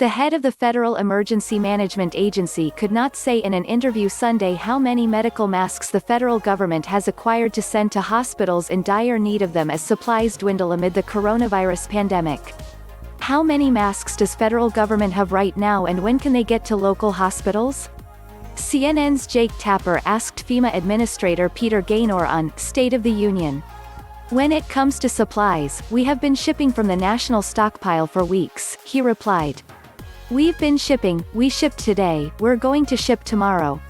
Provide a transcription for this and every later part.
The head of the Federal Emergency Management Agency could not say in an interview Sunday how many medical masks the federal government has acquired to send to hospitals in dire need of them as supplies dwindle amid the coronavirus pandemic. How many masks does federal government have right now, and when can they get to local hospitals? CNN's Jake Tapper asked FEMA Administrator Peter Gaynor on State of the Union. "When it comes to supplies, we have been shipping from the national stockpile for weeks," he replied. "We've been shipping, we shipped today, we're going to ship tomorrow."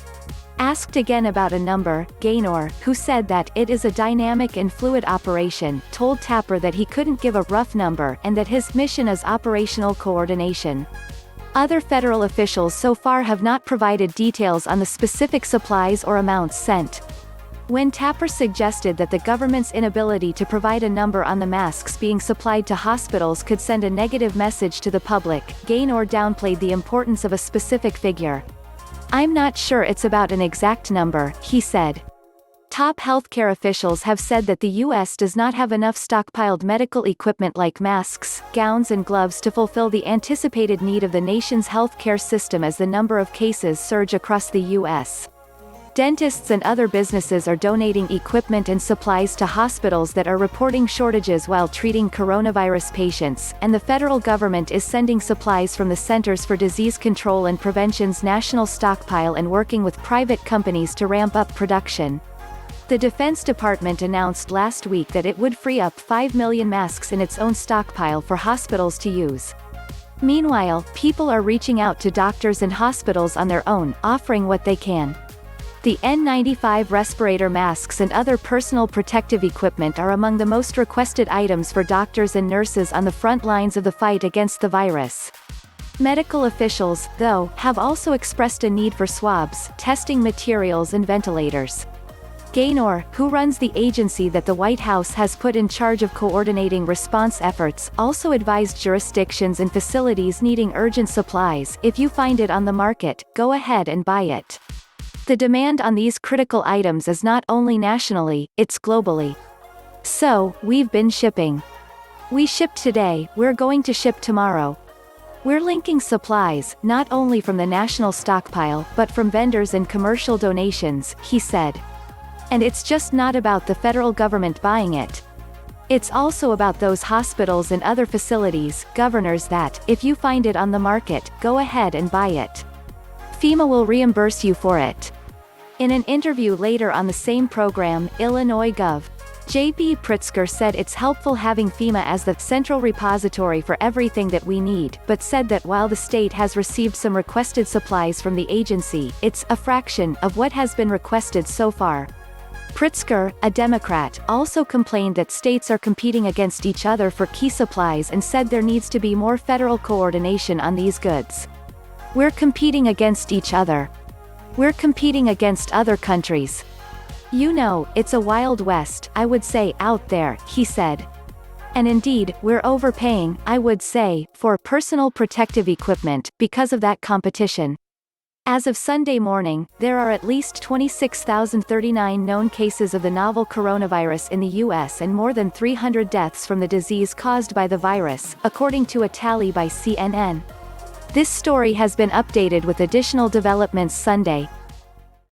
Asked again about a number, Gaynor, who said that it is a dynamic and fluid operation, told Tapper that he couldn't give a rough number and that his mission is operational coordination. Other federal officials so far have not provided details on the specific supplies or amounts sent. When Tapper suggested that the government's inability to provide a number on the masks being supplied to hospitals could send a negative message to the public, Gaynor downplayed the importance of a specific figure. "I'm not sure it's about an exact number," he said. Top healthcare officials have said that the U.S. does not have enough stockpiled medical equipment like masks, gowns and gloves to fulfill the anticipated need of the nation's healthcare system as the number of cases surge across the U.S. Dentists and other businesses are donating equipment and supplies to hospitals that are reporting shortages while treating coronavirus patients, and the federal government is sending supplies from the Centers for Disease Control and Prevention's national stockpile and working with private companies to ramp up production. The Defense Department announced last week that it would free up 5 million masks in its own stockpile for hospitals to use. Meanwhile, people are reaching out to doctors and hospitals on their own, offering what they can. The N95 respirator masks and other personal protective equipment are among the most requested items for doctors and nurses on the front lines of the fight against the virus. Medical officials, though, have also expressed a need for swabs, testing materials and ventilators. Gaynor, who runs the agency that the White House has put in charge of coordinating response efforts, also advised jurisdictions and facilities needing urgent supplies, "If you find it on the market, go ahead and buy it." The demand on these critical items is not only nationally, it's globally. "So, we've been shipping. We shipped today, we're going to ship tomorrow. We're linking supplies, not only from the national stockpile, but from vendors and commercial donations," he said. "And it's just not about the federal government buying it. It's also about those hospitals and other facilities, governors that, if you find it on the market, go ahead and buy it. FEMA will reimburse you for it." In an interview later on the same program, Illinois Gov. J.B. Pritzker said it's helpful having FEMA as the central repository for everything that we need, but said that while the state has received some requested supplies from the agency, it's a fraction of what has been requested so far. Pritzker, a Democrat, also complained that states are competing against each other for key supplies and said there needs to be more federal coordination on these goods. "We're competing against each other. We're competing against other countries. You know, it's a wild west, I would say, out there," he said. "And indeed, we're overpaying, I would say, for personal protective equipment, because of that competition." As of Sunday morning, there are at least 26,039 known cases of the novel coronavirus in the U.S. and more than 300 deaths from the disease caused by the virus, according to a tally by CNN. This story has been updated with additional developments Sunday.